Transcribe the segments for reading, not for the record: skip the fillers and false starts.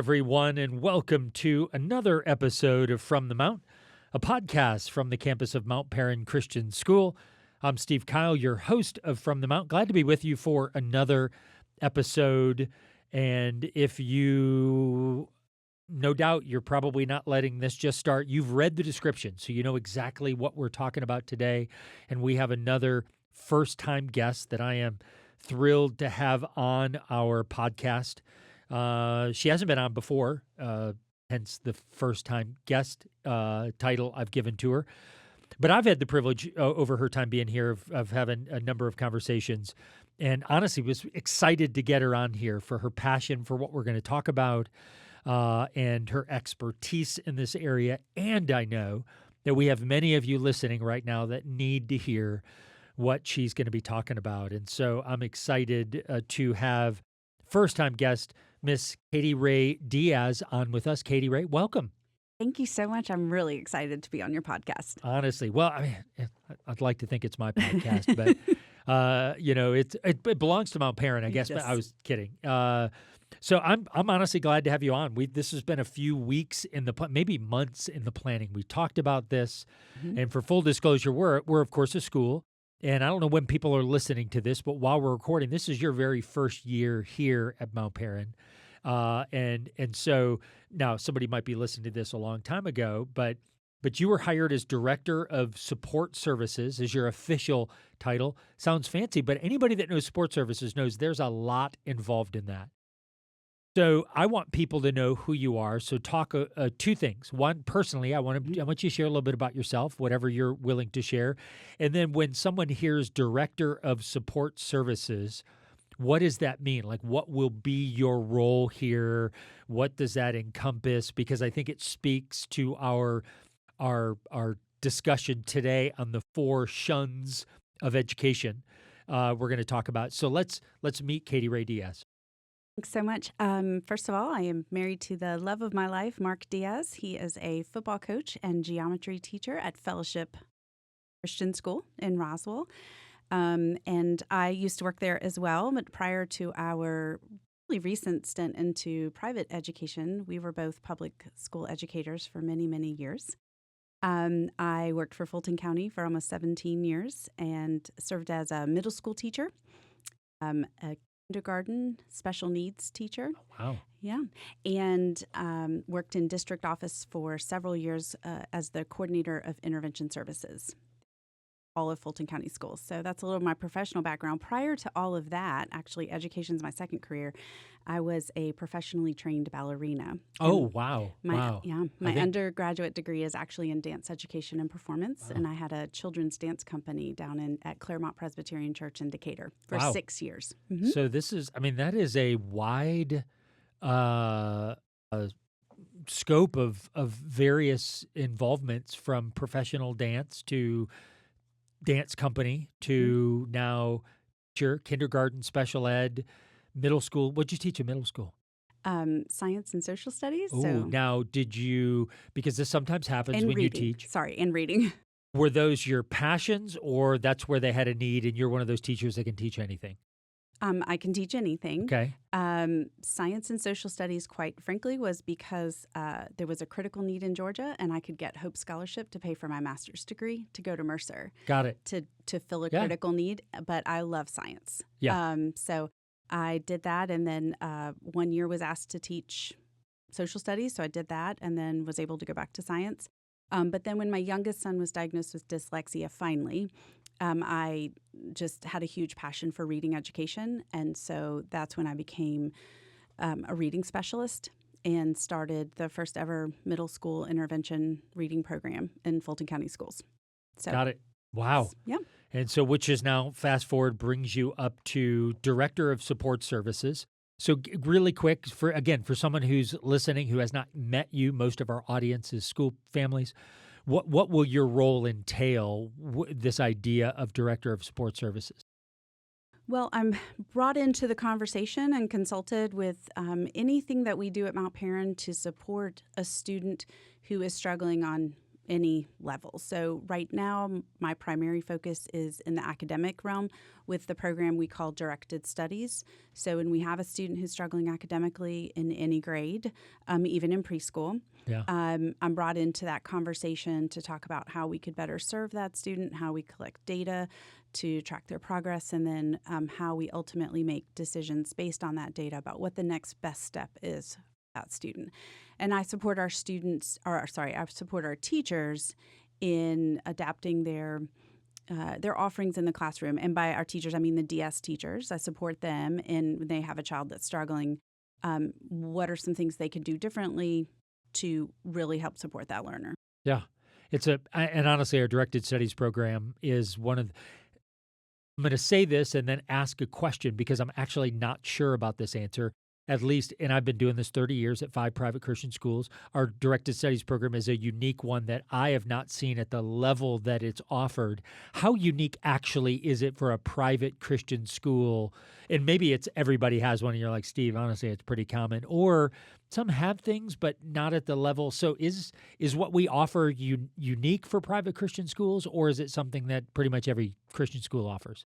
everyone, and welcome to another episode of From the Mount, a podcast from the campus of Mount Perrin Christian School. I'm Steve Kyle, your host of From the Mount. Glad to be with you for another episode. And if you, no doubt, you're probably not letting this just start. You've read the description, so you know exactly what we're talking about today. And we have another first-time guest that I am thrilled to have on our podcast. She hasn't been on before, hence the first-time guest title I've given to her. But I've had the privilege over her time being here of having a number of conversations, and honestly was excited to get her on here for her passion for what we're going to talk about and her expertise in this area. And I know that we have many of you listening right now that need to hear what she's going to be talking about. And so I'm excited to have first-time guest Miss Katie Ray Diaz on with us. Katie Ray, welcome. Thank you so much. I'm really excited to be on your podcast. Honestly, well, I mean, I'd like to think it's my podcast, but it belongs to Mount Perrin, I guess. Yes. But I was kidding. So I'm honestly glad to have you on. This has been a few weeks maybe months in the planning. We talked about this, and for full disclosure, we're of course a school. And I don't know when people are listening to this, but while we're recording, this is your very first year here at Mount Perrin. And so now somebody might be listening to this a long time ago, but you were hired as Director of Support Services as your official title. Sounds fancy, but anybody that knows support services knows there's a lot involved in that. So I want people to know who you are. So talk two things. One, personally, I want you to share a little bit about yourself, whatever you're willing to share. And then when someone hears Director of Support Services, what does that mean? Like, what will be your role here? What does that encompass? Because I think it speaks to our discussion today on the 4 Tions of education we're going to talk about. So let's meet Katie Ray Diaz. Thanks so much. First of all, I am married to the love of my life, Mark Diaz. He is a football coach and geometry teacher at Fellowship Christian School in Roswell. And I used to work there as well, but prior to our really recent stint into private education, we were both public school educators for many, many years. I worked for Fulton County for almost 17 years and served as a middle school teacher, a kindergarten special needs teacher. Oh, wow. Yeah. And worked in district office for several years as the coordinator of intervention services, all of Fulton County schools. So that's a little of my professional background. Prior to all of that, actually, education is my second career. I was a professionally trained ballerina. Oh, wow. My undergraduate degree is actually in dance education and performance, and I had a children's dance company down at Claremont Presbyterian Church in Decatur for 6 years. Mm-hmm. So that is a wide scope of various involvements, from professional dance to dance company to now kindergarten, special ed, middle school. What'd you teach in middle school? Science and social studies. Oh, so. Now because this sometimes happens when you teach. And reading. Were those your passions, or that's where they had a need and you're one of those teachers that can teach anything? I can teach anything. Okay. Science and social studies, quite frankly, was because there was a critical need in Georgia, and I could get Hope Scholarship to pay for my master's degree to go to Mercer. Got it. To fill a critical need, but I love science. Yeah. So I did that, and then 1 year was asked to teach social studies, so I did that, and then was able to go back to science. But then when my youngest son was diagnosed with dyslexia, finally, I just had a huge passion for reading education, and so that's when I became a reading specialist and started the first ever middle school intervention reading program in Fulton County schools. So, got it. Wow. Yeah. And so, which is now, fast forward, brings you up to Director of Support Services. So really quick, for someone who's listening who has not met you, most of our audience is school families. What will your role entail, this idea of Director of Support Services? Well, I'm brought into the conversation and consulted with anything that we do at Mount Perrin to support a student who is struggling on any level. So right now, my primary focus is in the academic realm with the program we call Directed Studies. So when we have a student who's struggling academically in any grade, even in preschool, Yeah. I'm brought into that conversation to talk about how we could better serve that student, how we collect data to track their progress, and then how we ultimately make decisions based on that data about what the next best step is for that student. And I support our I support our teachers in adapting their offerings in the classroom. And by our teachers, I mean the DS teachers. I support them, and when they have a child that's struggling, what are some things they could do differently to really help support that learner? Yeah. And honestly, our directed studies program is I'm going to say this and then ask a question because I'm actually not sure about this answer. At least, and I've been doing this 30 years at 5 private Christian schools. Our directed studies program is a unique one that I have not seen at the level that it's offered. How unique actually is it for a private Christian school? And maybe it's everybody has one and you're like, Steve, honestly, it's pretty common. Or some have things, but not at the level. So is what we offer unique for private Christian schools, or is it something that pretty much every Christian school offers?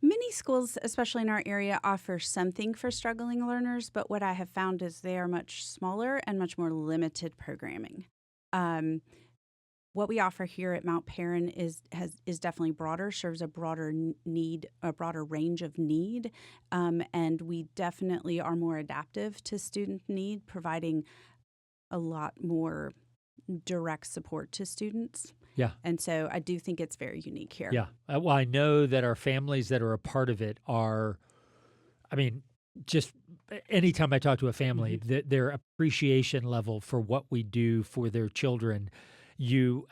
Many schools, especially in our area, offer something for struggling learners, but what I have found is they are much smaller and much more limited programming. Um, what we offer here at Mount Perrin is definitely broader, serves a broader need, a broader range of need, and we definitely are more adaptive to student need, providing a lot more direct support to students. Yeah. And so I do think it's very unique here. Yeah. Well, I know that our families that are a part of it are, I mean, just anytime I talk to a family, their appreciation level for what we do for their children, you'd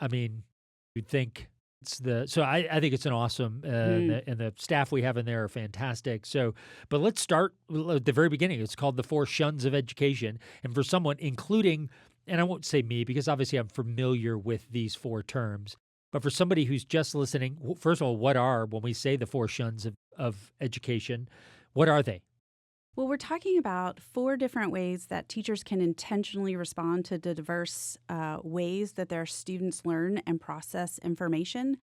think so I think it's an awesome, and the staff we have in there are fantastic. So, but let's start at the very beginning. It's called the 4 Tions of Education. And for someone, including, and I won't say me because obviously I'm familiar with these 4 terms, but for somebody who's just listening, first of all, when we say the 4 Tions of education, what are they? Well, we're talking about 4 different ways that teachers can intentionally respond to the diverse ways that their students learn and process information,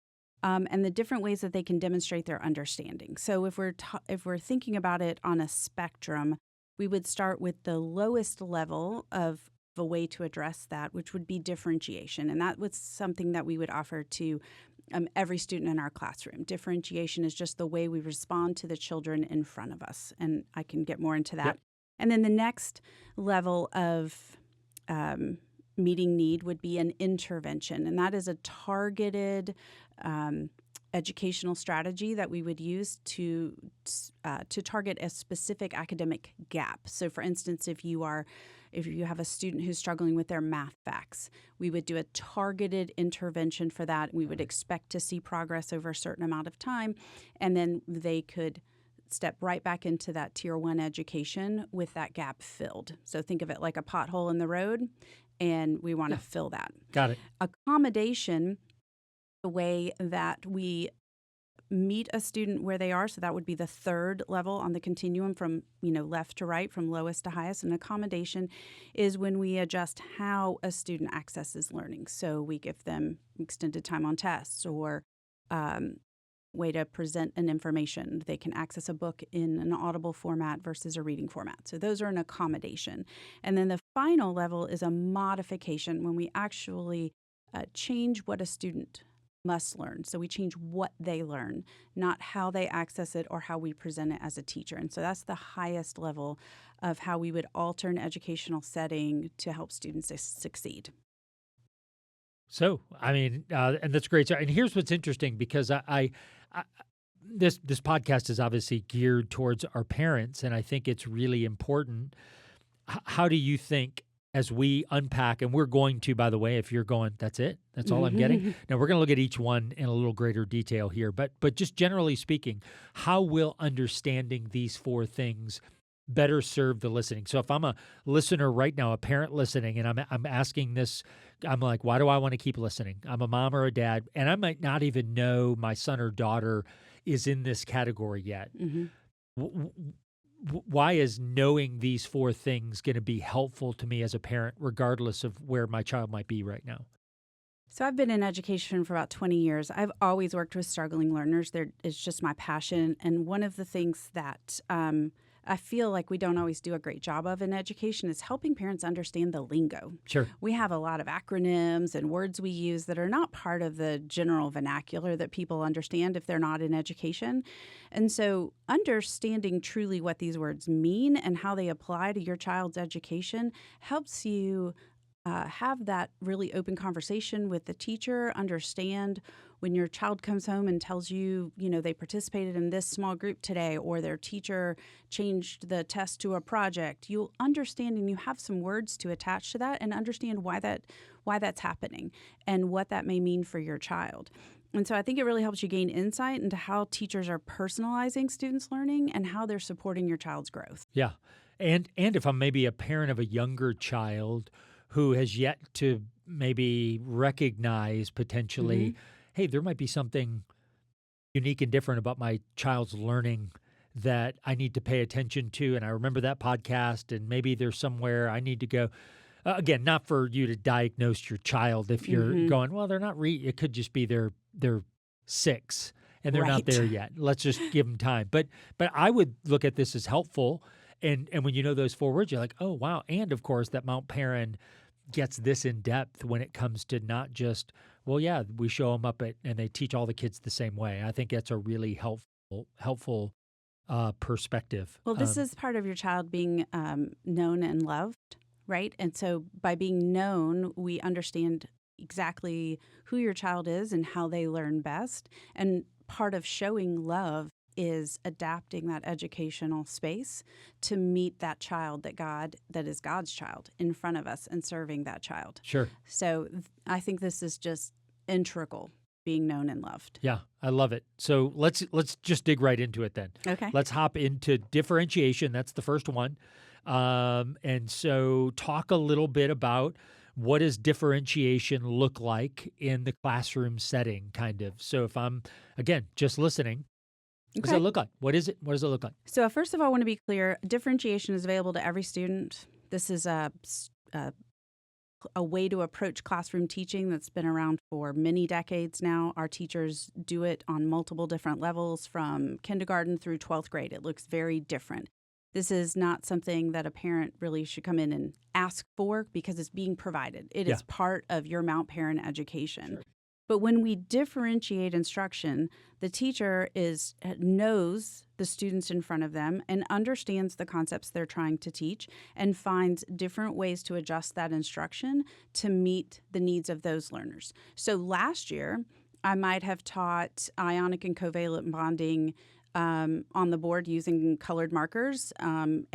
and the different ways that they can demonstrate their understanding. So, if we're thinking about it on a spectrum, we would start with the lowest level of a way to address that, which would be differentiation, and that was something that we would offer to every student in our classroom. Differentiation is just the way we respond to the children in front of us, and I can get more into that. Yep. And then the next level of meeting need would be an intervention, and that is a targeted educational strategy that we would use to target a specific academic gap. So, for instance, if you have a student who's struggling with their math facts, we would do a targeted intervention for that. We would expect to see progress over a certain amount of time, and then they could step right back into that Tier 1 education with that gap filled. So think of it like a pothole in the road, and we want to fill that. Got it. Accommodation, the way that we meet a student where they are, so that would be the 3rd level on the continuum from left to right, from lowest to highest. And accommodation is when we adjust how a student accesses learning. So we give them extended time on tests, or way to present an information. They can access a book in an audible format versus a reading format. So those are an accommodation. And then the final level is a modification, when we actually change what a student must learn. So we change what they learn, not how they access it or how we present it as a teacher. And so that's the highest level of how we would alter an educational setting to help students succeed. So, and that's great. So, and here's what's interesting, because this podcast is obviously geared towards our parents, and I think it's really important. How do you think, as we unpack, and we're going to, by the way, if you're going, that's it, that's all I'm getting. Now, we're going to look at each one in a little greater detail here, but just generally speaking, how will understanding these 4 things better serve the listening? So if I'm a listener right now, a parent listening, and I'm asking this, I'm like, why do I want to keep listening? I'm a mom or a dad, and I might not even know my son or daughter is in this category yet. Why is knowing these 4 things going to be helpful to me as a parent, regardless of where my child might be right now? So I've been in education for about 20 years. I've always worked with struggling learners. It's just my passion. And one of the things that I feel like we don't always do a great job of in education is helping parents understand the lingo. Sure. We have a lot of acronyms and words we use that are not part of the general vernacular that people understand if they're not in education. And so understanding truly what these words mean and how they apply to your child's education helps you have that really open conversation with the teacher, understand when your child comes home and tells you, they participated in this small group today or their teacher changed the test to a project, you'll understand and you have some words to attach to that and understand why that's happening and what that may mean for your child. And so I think it really helps you gain insight into how teachers are personalizing students' learning and how they're supporting your child's growth. Yeah. And if I'm maybe a parent of a younger child who has yet to maybe recognize potentially, hey, there might be something unique and different about my child's learning that I need to pay attention to. And I remember that podcast, and maybe there's somewhere I need to go. Again, not for you to diagnose your child if you're going, well, they're not it could just be they're 6 and they're not there yet. Let's just give them time. But I would look at this as helpful. And when you know those 4 words, you're like, oh, wow. And, of course, that Mount Perrin gets this in depth when it comes to not just, well, yeah, we show them up and they teach all the kids the same way. I think that's a really helpful perspective. Well, this is part of your child being known and loved, right? And so by being known, we understand exactly who your child is and how they learn best. And part of showing love is adapting that educational space to meet that child that is God's child in front of us and serving that child. Sure. So I think this is just integral, being known and loved. Yeah, I love it. So let's just dig right into it then. Okay. Let's hop into differentiation. That's the first one. And so talk a little bit about what does differentiation look like in the classroom setting, kind of. So if I'm, again, just listening, what does it look like? What is it? What does it look like? So first of all, I want to be clear. Differentiation is available to every student. This is a way to approach classroom teaching that's been around for many decades now. Our teachers do it on multiple different levels from kindergarten through 12th grade. It looks very different. This is not something that a parent really should come in and ask for because it's being provided. It is part of your Mount Perrin education. Sure. But when we differentiate instruction, the teacher knows the students in front of them and understands the concepts they're trying to teach and finds different ways to adjust that instruction to meet the needs of those learners. So last year, I might have taught ionic and covalent bonding on the board using colored markers, and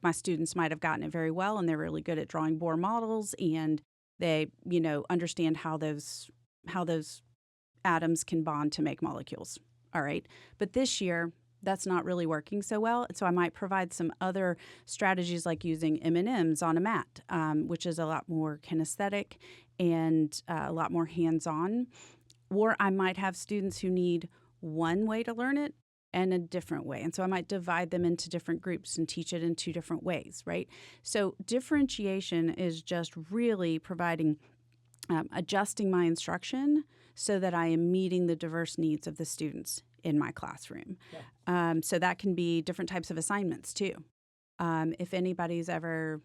my students might have gotten it very well, and they're really good at drawing Bohr models, and they, understand how those atoms can bond to make molecules. All right. But this year, that's not really working so well. So I might provide some other strategies like using M&Ms on a mat, which is a lot more kinesthetic and a lot more hands-on. Or I might have students who need one way to learn it and a different way. And so I might divide them into different groups and teach it in 2 different ways, right? So differentiation is just really providing, adjusting my instruction so that I am meeting the diverse needs of the students in my classroom. Yeah. So that can be different types of assignments too. If anybody's ever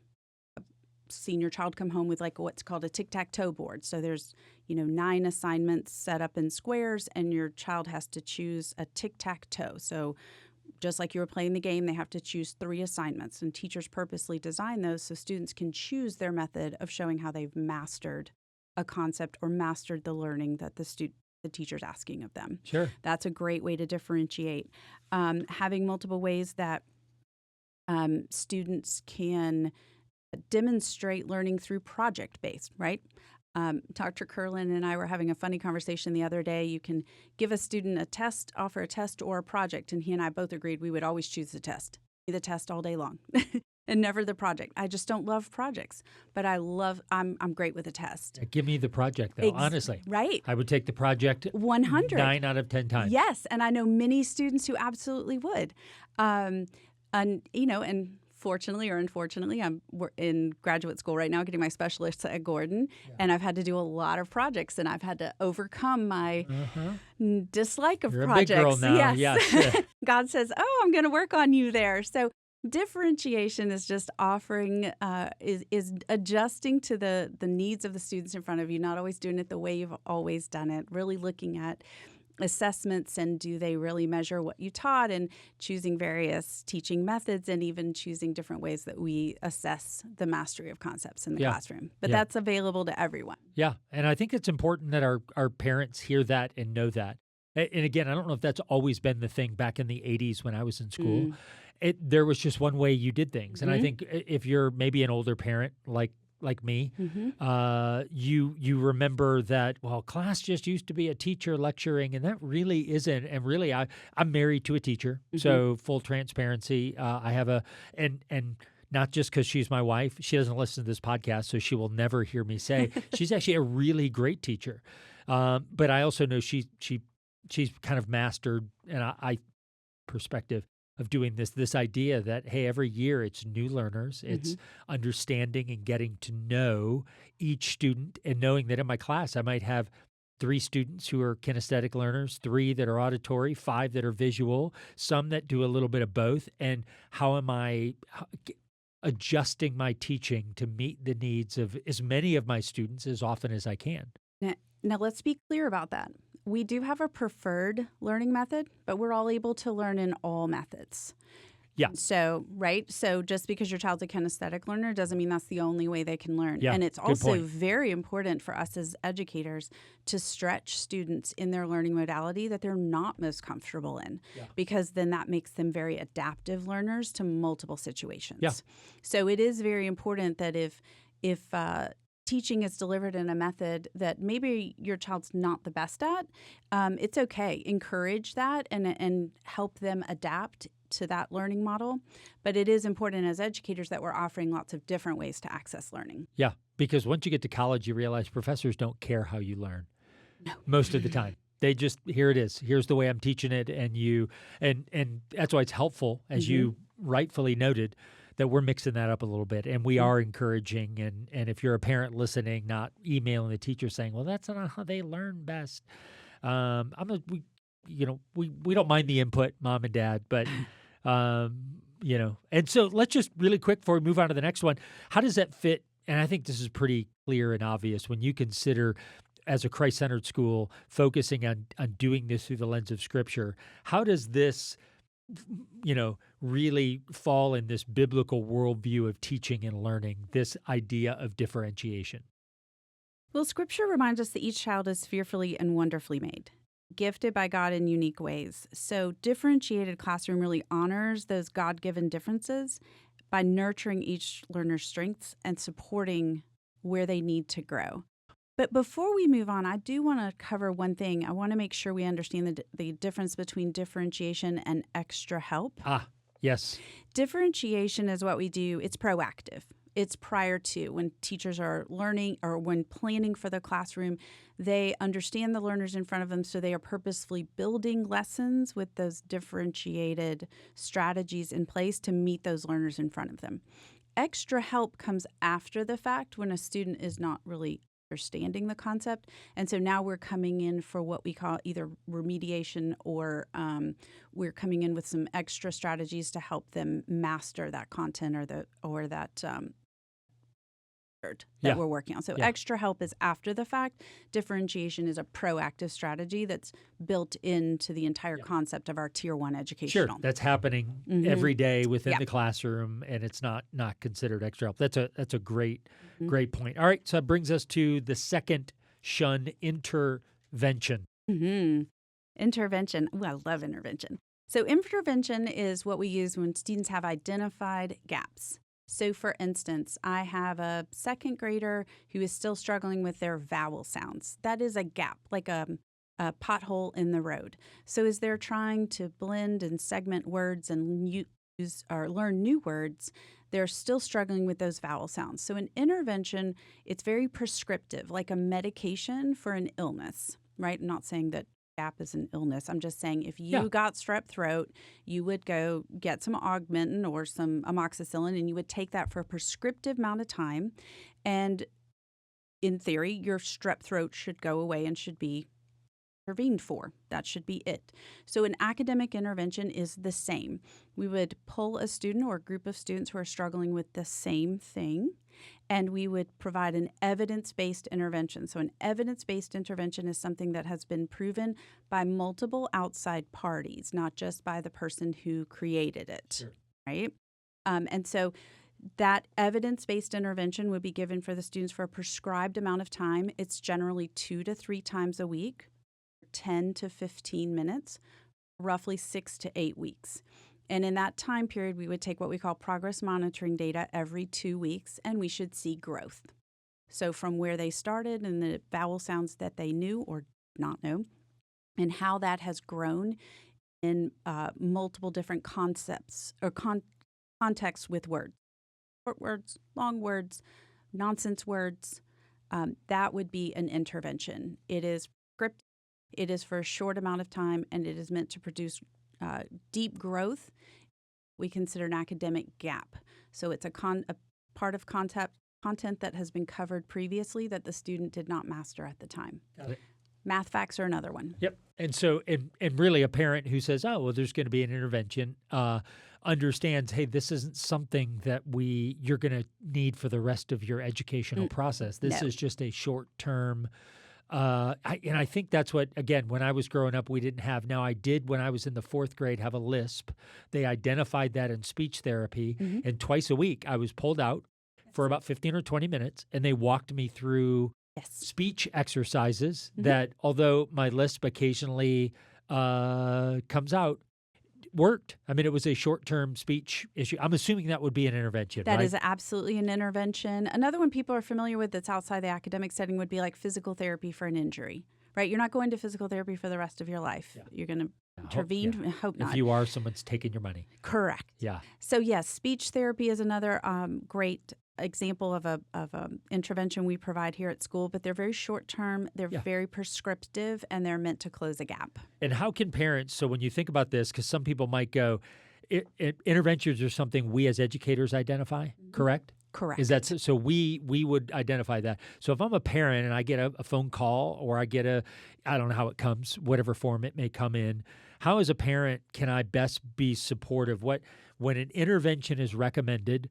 seen your child come home with like what's called a tic-tac-toe board. So there's, 9 assignments set up in squares and your child has to choose a tic-tac-toe. So just like you were playing the game, they have to choose 3 assignments, and teachers purposely design those so students can choose their method of showing how they've mastered a concept or mastered the learning that the teacher's asking of them. Sure. That's a great way to differentiate. Having multiple ways that students can demonstrate learning through project-based, right? Dr. Curlin and I were having a funny conversation the other day. You can give a student a test, offer a test or a project, and he and I both agreed we would always choose the test all day long. And never the project. I just don't love projects, but I'm great with a test. Give me the project, though, honestly. Right. I would take the project 100. 9 out of 10 times. Yes, and I know many students who absolutely would. And fortunately or unfortunately, we're in graduate school right now getting my specialists at Gordon, and I've had to do a lot of projects, and I've had to overcome my dislike of You're projects. a big girl now. Yes. God says, "Oh, I'm going to work on you there." So differentiation is just offering, is adjusting to the needs of the students in front of you, not always doing it the way you've always done it, really looking at assessments and do they really measure what you taught, and choosing various teaching methods, and even choosing different ways that we assess the mastery of concepts in the classroom. But that's available to everyone. Yeah. And I think it's important that our parents hear that and know that. And again, I don't know if that's always been the thing back in the 80s when I was in school. There was just one way you did things. And I think if you're maybe an older parent like me, you remember that, well, class just used to be a teacher lecturing, and that really isn't. And really, I'm married to a teacher, so full transparency. I have and not just because she's my wife. She doesn't listen to this podcast, so she will never hear me say she's actually a really great teacher. But I also know she's kind of mastered I perspective of doing this idea that, hey, every year it's new learners, it's understanding and getting to know each student, and knowing that in my class I might have 3 students who are kinesthetic learners, 3 that are auditory, 5 that are visual, some that do a little bit of both. And how am I adjusting my teaching to meet the needs of as many of my students as often as I can? Now let's be clear about that. We do have a preferred learning method, but we're all able to learn in all methods. Yeah. So, right? So just because your child's a kinesthetic learner doesn't mean that's the only way they can learn. Yeah, and it's also very important for us as educators to stretch students in their learning modality that they're not most comfortable in, because then that makes them very adaptive learners to multiple situations. Yeah. So it is very important that if teaching is delivered in a method that maybe your child's not the best at, it's okay. Encourage that and help them adapt to that learning model. But it is important as educators that we're offering lots of different ways to access learning. Yeah, because once you get to college, you realize professors don't care how you learn most of the time. They just, here it is. Here's the way I'm teaching it. And that's why it's helpful, as you rightfully noted, that we're mixing that up a little bit, and we are encouraging. And if you're a parent listening, not emailing the teacher saying, "Well, that's not how they learn best." We don't mind the input, mom and dad, but And so let's just really quick before we move on to the next one. How does that fit? And I think this is pretty clear and obvious when you consider, as a Christ-centered school, focusing on doing this through the lens of Scripture. How does this really fall in this biblical worldview of teaching and learning, this idea of differentiation? Well, Scripture reminds us that each child is fearfully and wonderfully made, gifted by God in unique ways. So differentiated classroom really honors those God-given differences by nurturing each learner's strengths and supporting where they need to grow. But before we move on, I do want to cover one thing. I want to make sure we understand the difference between differentiation and extra help. Yes. Differentiation is what we do. It's proactive. It's prior to when teachers are learning or when planning for the classroom. They understand the learners in front of them, so they are purposefully building lessons with those differentiated strategies in place to meet those learners in front of them. Extra help comes after the fact when a student is not really understanding the concept. And so now we're coming in for what we call either remediation or we're coming in with some extra strategies to help them master that content or that we're working on. So extra help is after the fact. Differentiation is a proactive strategy that's built into the entire concept of our Tier 1 educational. Sure, that's happening every day within the classroom, and it's not considered extra help. That's a great point. All right, so that brings us to the second shun, intervention. Intervention. Ooh, I love intervention. So intervention is what we use when students have identified gaps. So, for instance, I have a second grader who is still struggling with their vowel sounds. That is a gap, like a pothole in the road. So as they're trying to blend and segment words and use or learn new words, they're still struggling with those vowel sounds. So an intervention, it's very prescriptive, like a medication for an illness, right? I'm not saying that gap is an illness. I'm just saying if Yeah. you got strep throat, you would go get some Augmentin or some amoxicillin, and you would take that for a prescriptive amount of time. And in theory, your strep throat should go away and should be intervened for. That should be it. So an academic intervention is the same. We would pull a student or a group of students who are struggling with the same thing, and we would provide an evidence-based intervention. So an evidence-based intervention is something that has been proven by multiple outside parties, not just by the person who created it, Sure. right? And so that evidence-based intervention would be given for the students for a prescribed amount of time. It's generally 2 to 3 times a week, 10 to 15 minutes, roughly 6 to 8 weeks. And in that time period, we would take what we call progress monitoring data every 2 weeks, and we should see growth. So from where they started and the vowel sounds that they knew or did not know, and how that has grown in multiple different concepts or contexts with words. Short words, long words, nonsense words, that would be an intervention. It is scripted, it is for a short amount of time, and it is meant to produce deep growth. We consider an academic gap. So it's a part of content that has been covered previously that the student did not master at the time. Got it. Math facts are another one. Yep. And so, and really a parent who says, oh, well, there's going to be an intervention, understands, hey, this isn't something that you're going to need for the rest of your educational process. This is just a short-term, and I think that's what, again, when I was growing up, we didn't have. Now, I did, when I was in the 4th grade, have a lisp. They identified that in speech therapy, and twice a week I was pulled out for about 15 or 20 minutes, and they walked me through speech exercises that, although my lisp occasionally comes out, worked. I mean, it was a short-term speech issue. I'm assuming that would be an intervention, That right? is absolutely an intervention. Another one people are familiar with that's outside the academic setting would be like physical therapy for an injury, right? You're not going to physical therapy for the rest of your life. Yeah. You're going to intervene. Hope not. If you are, someone's taking your money. Correct. Yeah. So yes, speech therapy is another great example of a intervention we provide here at school, but they're very short term, they're very prescriptive, and they're meant to close a gap. And how can parents, so when you think about this, because some people might go, interventions are something we as educators identify, correct? Correct. Is that so? We would identify that. So if I'm a parent and I get a phone call or I get I don't know how it comes, whatever form it may come in, how as a parent can I best be supportive? When an intervention is recommended,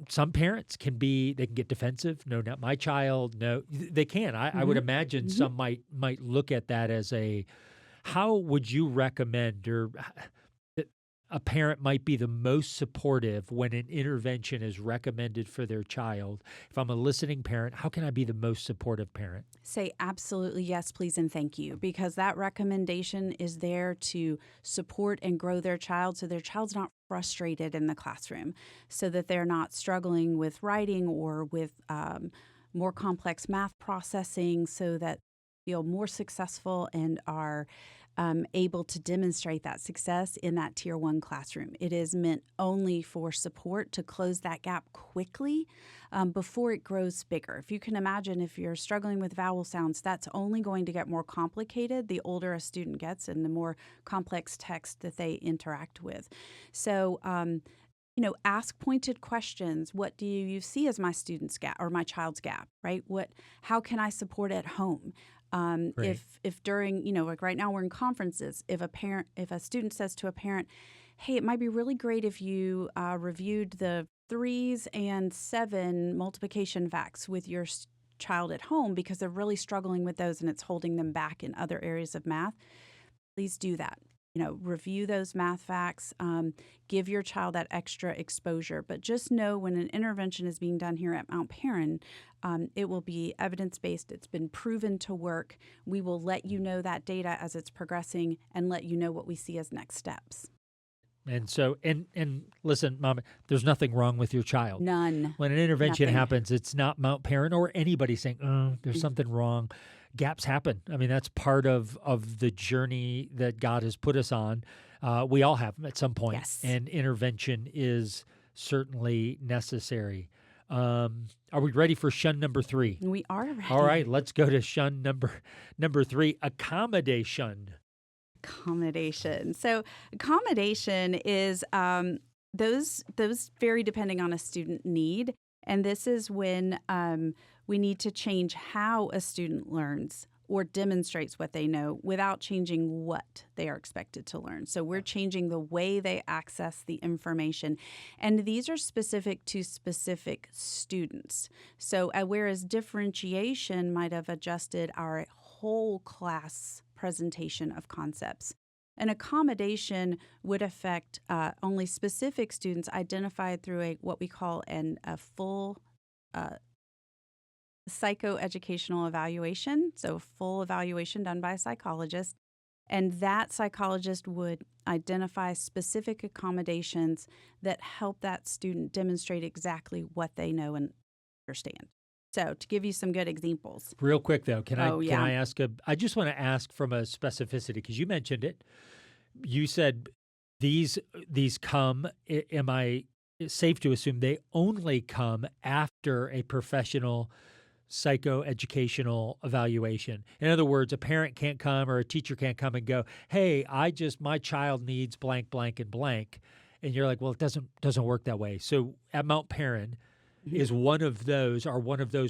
some parents can get defensive. No, not my child. No, they can. I would imagine some might look at that as how would you recommend or a parent might be the most supportive when an intervention is recommended for their child? If I'm a listening parent, how can I be the most supportive parent? Say absolutely yes, please, and thank you, because that recommendation is there to support and grow their child so their child's not frustrated in the classroom, so that they're not struggling with writing or with more complex math processing, so that they feel more successful and are able to demonstrate that success in that Tier 1 classroom. It is meant only for support to close that gap quickly before it grows bigger. If you can imagine, if you're struggling with vowel sounds, that's only going to get more complicated the older a student gets and the more complex text that they interact with. So, ask pointed questions. What do you see as my student's gap or my child's gap, right? How can I support at home? If during, like right now we're in conferences, if a student says to a parent, hey, it might be really great if you reviewed the 3s and 7 multiplication facts with your child at home because they're really struggling with those and it's holding them back in other areas of math, please do that. Review those math facts, give your child that extra exposure. But just know when an intervention is being done here at Mount Perrin, it will be evidence-based. It's been proven to work. We will let you know that data as it's progressing and let you know what we see as next steps. And so, and listen, Mom, there's nothing wrong with your child. None. When an intervention Nothing. happens, it's not Mount Perrin or anybody saying, there's something wrong. Gaps happen. I mean, that's part of the journey that God has put us on. We all have them at some point. Yes. And intervention is certainly necessary. Are we ready for shun number 3? We are ready. All right, let's go to shun number 3, accommodation. Accommodation. So accommodation is those vary depending on a student need, and this is when we need to change how a student learns or demonstrates what they know without changing what they are expected to learn. So we're changing the way they access the information. And these are specific to specific students. So whereas differentiation might have adjusted our whole class presentation of concepts, an accommodation would affect only specific students identified through what we call a full psychoeducational evaluation, so full evaluation done by a psychologist, and that psychologist would identify specific accommodations that help that student demonstrate exactly what they know and understand. So to give you some good examples. Real quick though, can yeah. I ask I just want to ask from a specificity, because you mentioned it. You said these come, am I safe to assume they only come after a professional psychoeducational evaluation? In other words, a parent can't come or a teacher can't come and go, hey, my child needs blank, blank, and blank. And you're like, well, it doesn't work that way. So at Mount Perrin, is one of those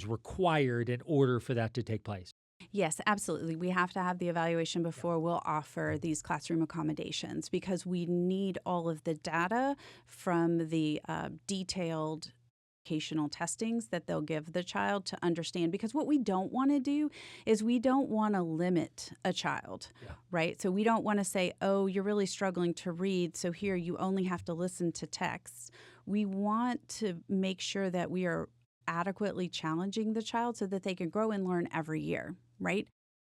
required in order for that to take place? Yes, absolutely. We have to have the evaluation before we'll offer these classroom accommodations, because we need all of the data from the detailed educational testings that they'll give the child to understand. Because what we don't want to do is we don't want to limit a child, right? So we don't want to say, oh, you're really struggling to read, so here you only have to listen to texts. We want to make sure that we are adequately challenging the child so that they can grow and learn every year, right?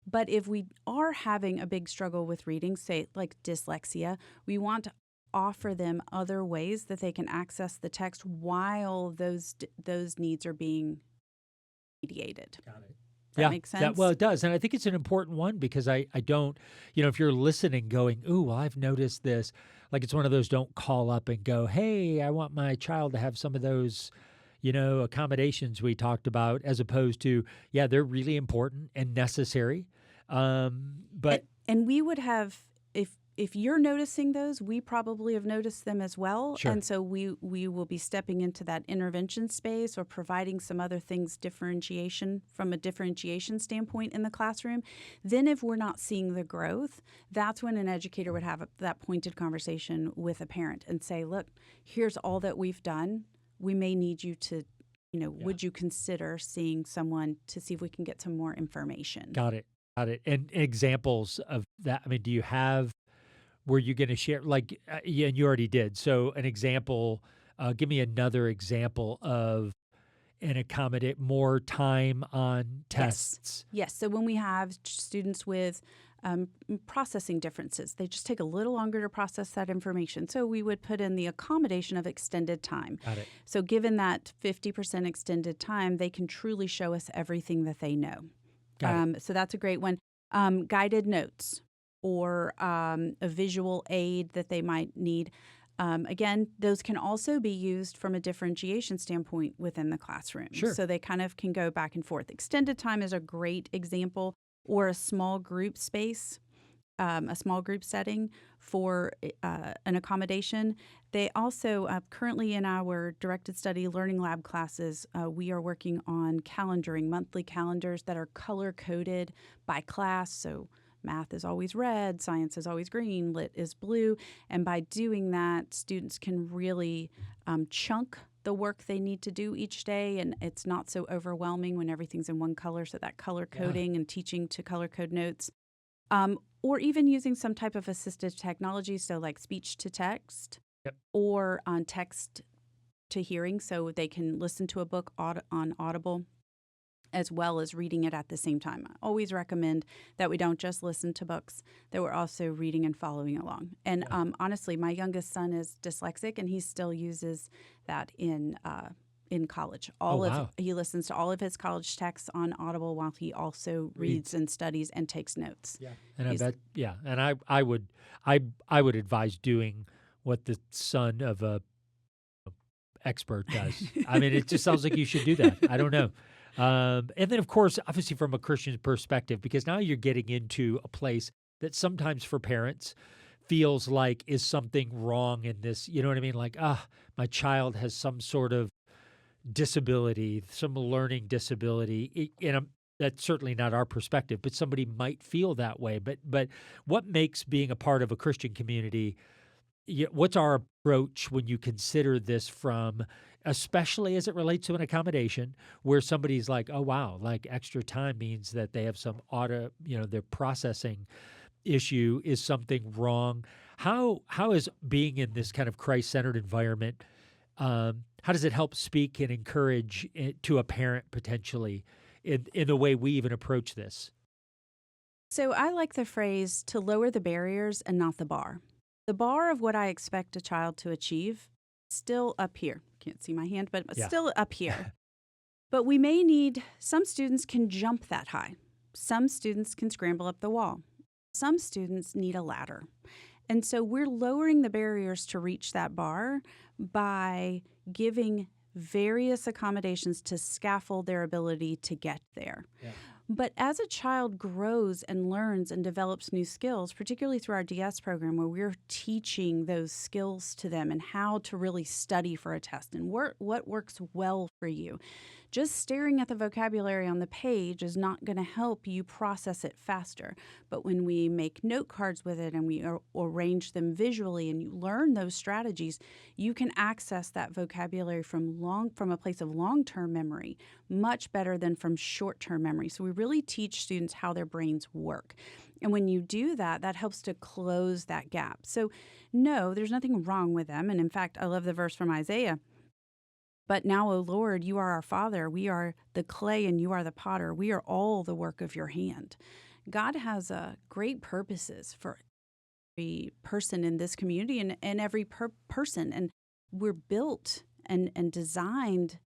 But if we are having a big struggle with reading, say like dyslexia, we want to offer them other ways that they can access the text while those needs are being mediated. Got it. That makes sense? Well, it does. And I think it's an important one, because I don't, if you're listening going, ooh, well, I've noticed this, like it's one of those, don't call up and go, hey, I want my child to have some of those, accommodations we talked about, as opposed to, yeah, they're really important and necessary. But and we would have, if you're noticing those, we probably have noticed them as well. Sure. And so we will be stepping into that intervention space or providing some other things, from a differentiation standpoint in the classroom. Then if we're not seeing the growth, that's when an educator would have that pointed conversation with a parent and say, look, here's all that we've done. We may need you to, would you consider seeing someone to see if we can get some more information? Got it. And examples of that, I mean, do you have, were you going to share, like, yeah, and you already did. So an example, give me another example of an accommodate more time on tests. Yes. So when we have students with processing differences, they just take a little longer to process that information. So we would put in the accommodation of extended time. Got it. So given that 50% extended time, they can truly show us everything that they know. Got it. So that's a great one. Guided notes or a visual aid that they might need. Again, those can also be used from a differentiation standpoint within the classroom. Sure. So they kind of can go back and forth. Extended time is a great example, or a small group space, a small group setting for an accommodation. They also, currently in our directed study learning lab classes, we are working on calendaring, monthly calendars that are color-coded by class. So math is always red, science is always green, lit is blue. And by doing that, students can really chunk the work they need to do each day, and it's not so overwhelming when everything's in one color. So that color coding and teaching to color code notes, or even using some type of assistive technology, so like speech to text, or on text to hearing, so they can listen to a book on Audible as well as reading it at the same time. I always recommend that we don't just listen to books, that we're also reading and following along. And honestly, my youngest son is dyslexic, and he still uses that in college. He listens to all of his college texts on Audible while he also reads and studies and takes notes. Yeah, and I I would advise doing what the son of a expert does. I mean, it just sounds like you should do that. I don't know. And then, of course, obviously from a Christian perspective, because now you're getting into a place that sometimes for parents feels like is something wrong in this. You know what I mean? Like, my child has some sort of disability, some learning disability. That's certainly not our perspective, but somebody might feel that way. But what makes being a part of a Christian community? What's our approach when you consider this from, especially as it relates to an accommodation where somebody's like, oh, wow, like extra time means that they have some their processing issue is something wrong. How is being in this kind of Christ-centered environment, how does it help speak and encourage it to a parent potentially in the way we even approach this? So I like the phrase to lower the barriers and not the bar. The bar of what I expect a child to achieve, still up here. Can't see my hand, but Yeah. still up here. But we may need, some students can jump that high. Some students can scramble up the wall. Some students need a ladder. And so we're lowering the barriers to reach that bar by giving various accommodations to scaffold their ability to get there. Yeah. But as a child grows and learns and develops new skills, particularly through our DS program where we're teaching those skills to them and how to really study for a test and what works well for you. Just staring at the vocabulary on the page is not going to help you process it faster. But when we make note cards with it and we arrange them visually and you learn those strategies, you can access that vocabulary from a place of long-term memory much better than from short-term memory. So we really teach students how their brains work. And when you do that, that helps to close that gap. So no, there's nothing wrong with them. And in fact, I love the verse from Isaiah. But now, O Lord, you are our Father. We are the clay and you are the potter. We are all the work of your hand. God has great purposes for every person in this community and every person. And we're built and designed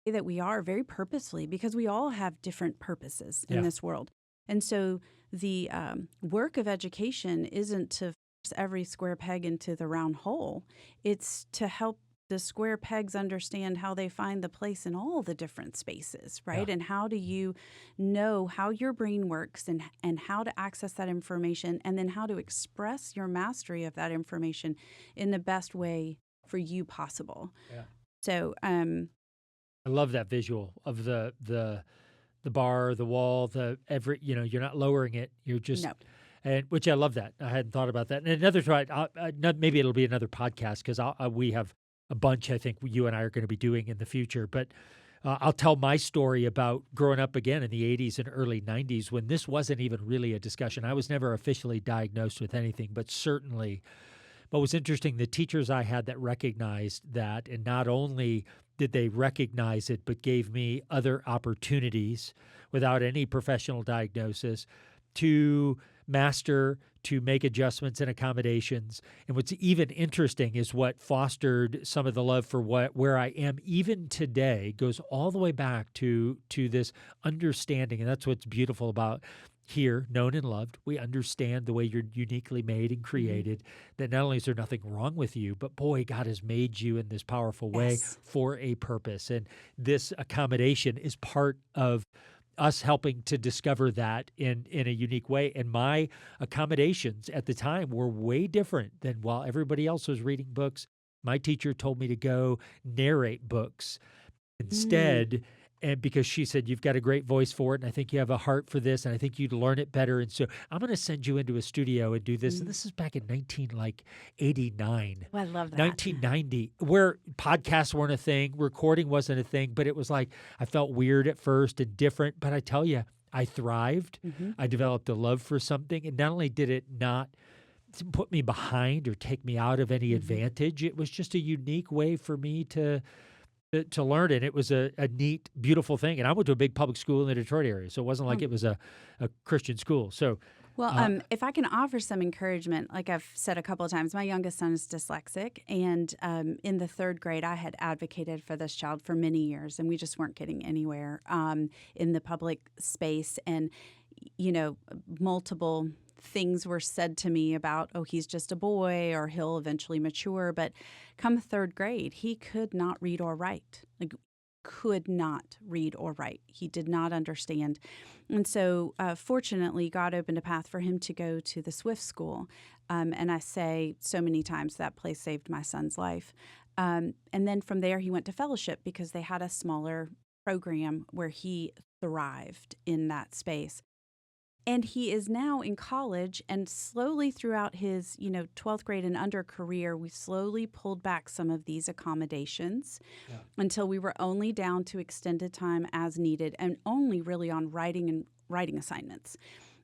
the way that we are very purposefully because we all have different purposes in this world. And so the work of education isn't to force every square peg into the round hole. It's to help the square pegs understand how they find the place in all the different spaces, right? Yeah. And how do you know how your brain works and how to access that information and then how to express your mastery of that information in the best way for you possible. Yeah. So I love that visual of the bar, the wall, you're not lowering it. You're just no. And which I love that. I hadn't thought about that. And another try, maybe it'll be another podcast because we have a bunch I think you and I are going to be doing in the future. But I'll tell my story about growing up again in the 80s and early 90s when this wasn't even really a discussion. I was never officially diagnosed with anything, but certainly what was interesting, the teachers I had that recognized that, and not only did they recognize it, but gave me other opportunities without any professional diagnosis to master, to make adjustments and accommodations. And what's even interesting is what fostered some of the love for where I am even today goes all the way back to this understanding. And that's what's beautiful about here, known and loved. We understand the way you're uniquely made and created, that not only is there nothing wrong with you, but boy, God has made you in this powerful way for a purpose. And this accommodation is part of us helping to discover that in a unique way. And my accommodations at the time were way different than while everybody else was reading books. My teacher told me to go narrate books instead. And because she said, you've got a great voice for it, and I think you have a heart for this, and I think you'd learn it better. And so I'm going to send you into a studio and do this. And this is back in 1989. I love that. 1990, where podcasts weren't a thing, recording wasn't a thing, but it was like I felt weird at first and different. But I tell you, I thrived. I developed a love for something. And not only did it not put me behind or take me out of any advantage, it was just a unique way for me to learn it. It was a neat, beautiful thing. And I went to a big public school in the Detroit area, so it wasn't like it was a Christian school. So, well, if I can offer some encouragement, like I've said a couple of times, my youngest son is dyslexic. And in the third grade, I had advocated for this child for many years, and we just weren't getting anywhere in the public space. And, multiple things were said to me about, oh, he's just a boy or he'll eventually mature. But come third grade, he could not read or write. Like, could not read or write. He did not understand. And so fortunately, God opened a path for him to go to the Swift School. And I say so many times that place saved my son's life. And then from there, he went to fellowship because they had a smaller program where he thrived in that space. And he is now in college, and slowly throughout his, 12th grade and under career, we slowly pulled back some of these accommodations until we were only down to extended time as needed and only really on writing assignments.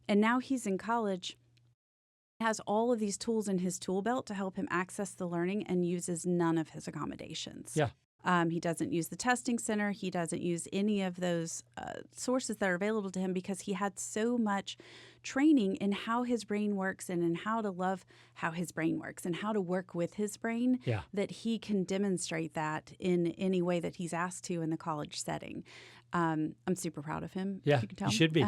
And now he's in college, has all of these tools in his tool belt to help him access the learning and uses none of his accommodations. Yeah. He doesn't use the testing center. He doesn't use any of those sources that are available to him because he had so much training in how his brain works and in how to love how his brain works and how to work with his brain that he can demonstrate that in any way that he's asked to in the college setting. I'm super proud of him. Yeah, you can tell. You should be.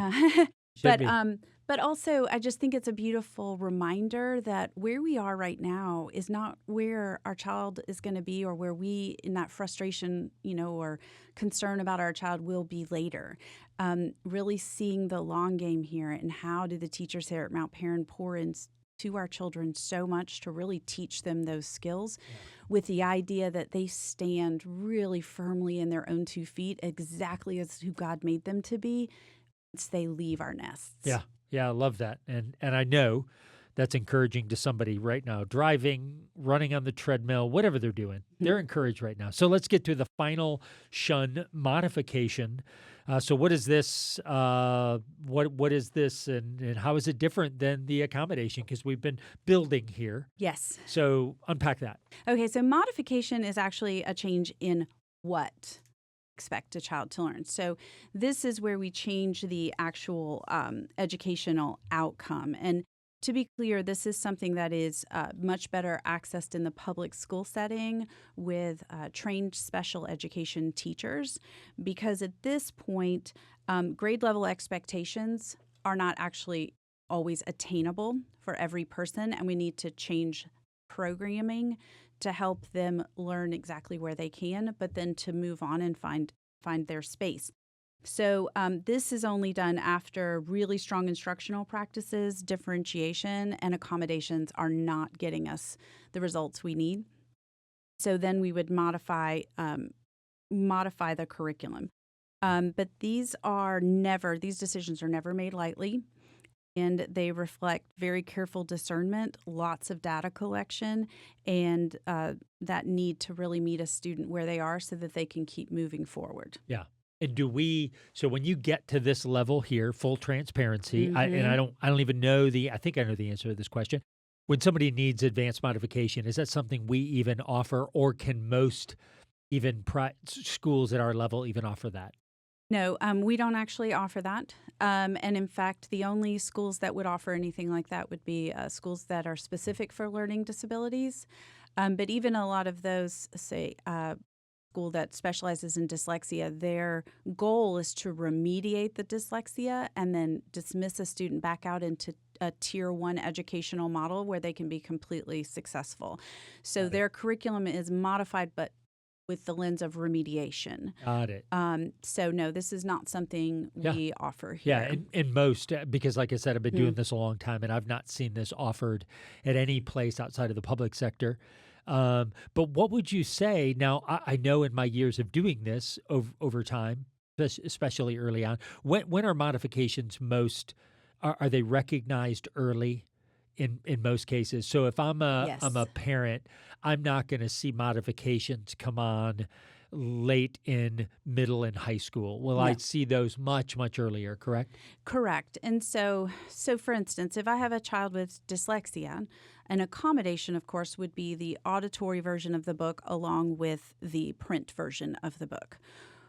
But also, I just think it's a beautiful reminder that where we are right now is not where our child is going to be or where we, in that frustration, or concern about our child will be later. Really seeing the long game here and how do the teachers here at Mount Perrin pour into our children so much to really teach them those skills with the idea that they stand really firmly in their own 2 feet, exactly as who God made them to be, once they leave our nests. Yeah, I love that. And I know that's encouraging to somebody right now, driving, running on the treadmill, whatever they're doing. They're encouraged right now. So let's get to the final shun modification. So what is this? What is this, and how is it different than the accommodation? Because we've been building here. Yes. So unpack that. Okay, so modification is actually a change in what expect a child to learn. So this is where we change the actual educational outcome. And to be clear, this is something that is much better accessed in the public school setting with trained special education teachers, because at this point, grade level expectations are not actually always attainable for every person, and we need to change programming to help them learn exactly where they can, but then to move on and find their space. So this is only done after really strong instructional practices, differentiation, and accommodations are not getting us the results we need. So then we would modify the curriculum. But these decisions are never made lightly. And they reflect very careful discernment, lots of data collection, and that need to really meet a student where they are so that they can keep moving forward. Yeah. And so when you get to this level here, full transparency, I don't even know I think I know the answer to this question. When somebody needs advanced modification, is that something we even offer, or can most even schools at our level even offer that? No, we don't actually offer that. And in fact, the only schools that would offer anything like that would be schools that are specific for learning disabilities. But even a lot of those, say, school that specializes in dyslexia, their goal is to remediate the dyslexia and then dismiss a student back out into a tier 1 educational model where they can be completely successful. So their curriculum is modified, but with the lens of remediation. Got it. So no, this is not something we offer here. Yeah, in most, because like I said, I've been doing this a long time, and I've not seen this offered at any place outside of the public sector. But what would you say, now I know in my years of doing this over time, especially early on, when are modifications are they recognized early? In most cases. So if I'm a parent, I'm not going to see modifications come on late in middle and high school. Will I see those much, much earlier, correct? Correct. And so for instance, if I have a child with dyslexia, an accommodation, of course, would be the auditory version of the book along with the print version of the book.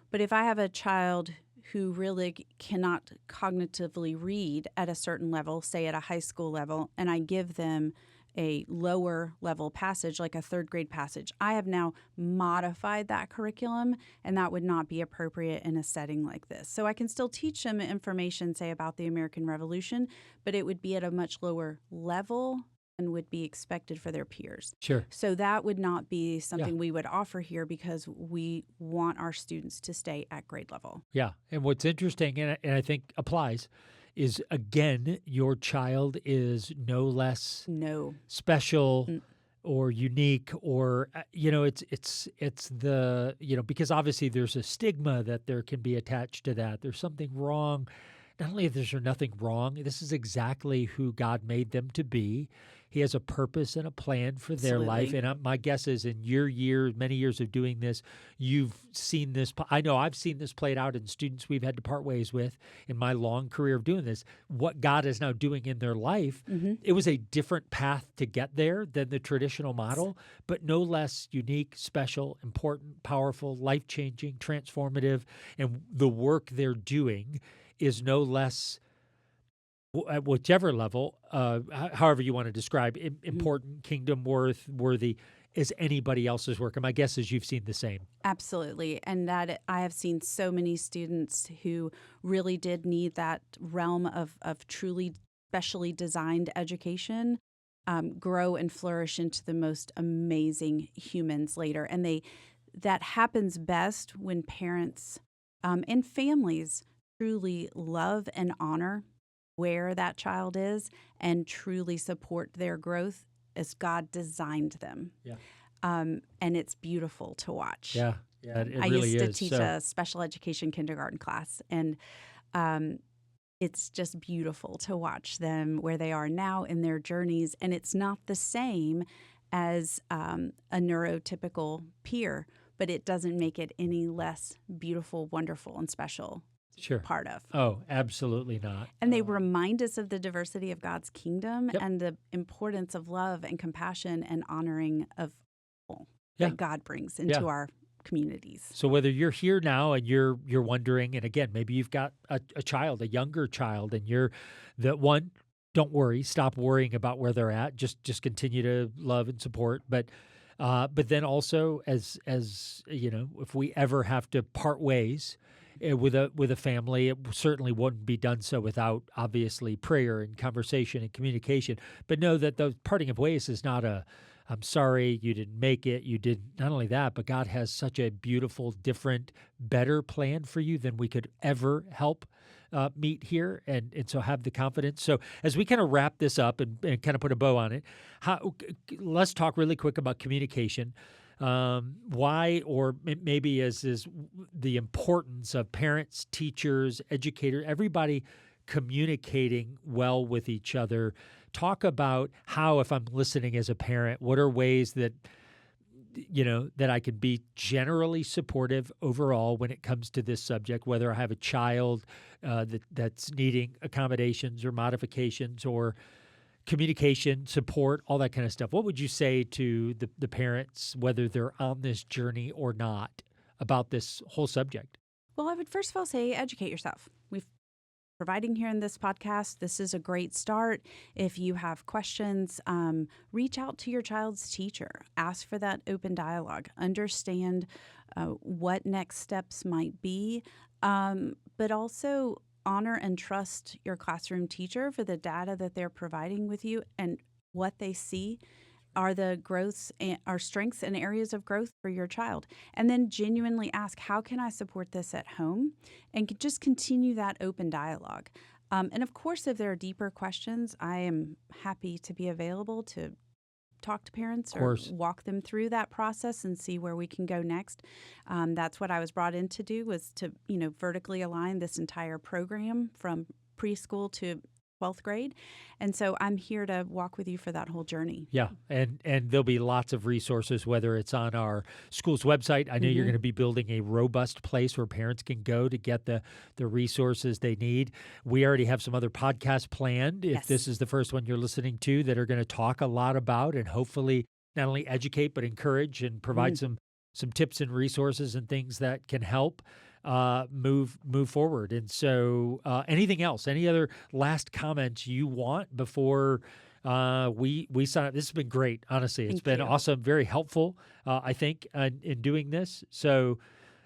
But if I have a child who really cannot cognitively read at a certain level, say at a high school level, and I give them a lower level passage, like a third grade passage. I have now modified that curriculum, and that would not be appropriate in a setting like this. So I can still teach them information, say, about the American Revolution, but it would be at a much lower level and would be expected for their peers. Sure. So that would not be something we would offer here because we want our students to stay at grade level. Yeah. And what's interesting, and I think applies, is again, your child is no less special or unique, or it's the because obviously there's a stigma that there can be attached to that. There's something wrong. Not only is there nothing wrong, this is exactly who God made them to be. He has a purpose and a plan for their life. And my guess is in your many years of doing this, you've seen this. I know I've seen this played out in students we've had to part ways with in my long career of doing this. What God is now doing in their life, it was a different path to get there than the traditional model, but no less unique, special, important, powerful, life-changing, transformative. And the work they're doing is no less, at whichever level, however you want to describe, important, kingdom worthy as anybody else's work. And my guess is you've seen the same. Absolutely. And that I have seen so many students who really did need that realm of truly specially designed education grow and flourish into the most amazing humans later. And that happens best when parents and families truly love and honor where that child is and truly support their growth as God designed them. Yeah. And it's beautiful to watch. Yeah. Yeah, it I really used to is. teach a special education kindergarten class, and it's just beautiful to watch them where they are now in their journeys. And it's not the same as a neurotypical peer, but it doesn't make it any less beautiful, wonderful, and special. Part of. Oh, absolutely not. And they remind us of the diversity of God's kingdom and the importance of love and compassion and honoring of people that God brings into our communities. So whether you're here now and you're wondering, and again, maybe you've got a child, a younger child, and you're the one, don't worry, stop worrying about where they're at. Just continue to love and support. But then also, as if we ever have to part ways with a family, it certainly wouldn't be done so without obviously prayer and conversation and communication. But know that the parting of ways is not I'm sorry you didn't make it. You did not only that, but God has such a beautiful, different, better plan for you than we could ever help meet here. And so have the confidence. So as we kind of wrap this up and kind of put a bow on it, let's talk really quick about communication. Why, or maybe is the importance of parents, teachers, educators, everybody communicating well with each other. Talk about how, if I'm listening as a parent, what are ways that I can be generally supportive overall when it comes to this subject, whether I have a child that's needing accommodations or modifications or communication, support, all that kind of stuff. What would you say to the parents, whether they're on this journey or not, about this whole subject? Well, I would first of all say educate yourself. We've providing here in this podcast. This is a great start. If you have questions, reach out to your child's teacher. Ask for that open dialogue. Understand what next steps might be, but also honor and trust your classroom teacher for the data that they're providing with you and what they see are the growths and are strengths and areas of growth for your child. And then genuinely ask, how can I support this at home? And just continue that open dialogue. And of course, if there are deeper questions, I am happy to be available to talk to parents or walk them through that process and see where we can go next. That's what I was brought in to do, was to, vertically align this entire program from preschool to 12th grade. And so I'm here to walk with you for that whole journey. Yeah. And there'll be lots of resources, whether it's on our school's website. I know you're going to be building a robust place where parents can go to get the resources they need. We already have some other podcasts planned, if this is the first one you're listening to, that are going to talk a lot about and hopefully not only educate, but encourage and provide some tips and resources and things that can help move forward. And so anything else, any other last comments you want before we signed up. This has been great, honestly. It's Thank been you. awesome, very helpful, I think, in doing this. So,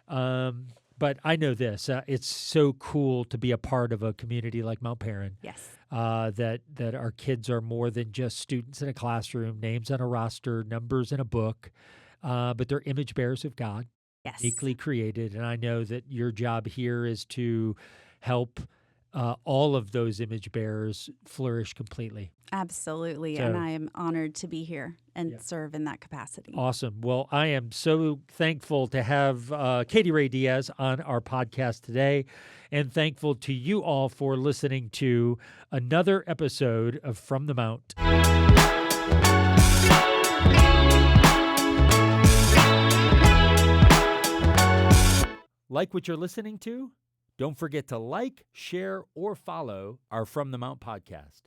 but I know this. It's so cool to be a part of a community like Mount Perrin. Yes. That our kids are more than just students in a classroom, names on a roster, numbers in a book, but they're image bearers of God, Yes. uniquely created. And I know that your job here is to help all of those image bearers flourish completely. Absolutely. So- and I am honored to be here and Yeah. serve in that capacity. Awesome. Well, I am so thankful to have Katie Ray Diaz on our podcast today, and thankful to you all for listening to another episode of From the Mount. Like what you're listening to? Don't forget to like, share, or follow our From the Mount podcast.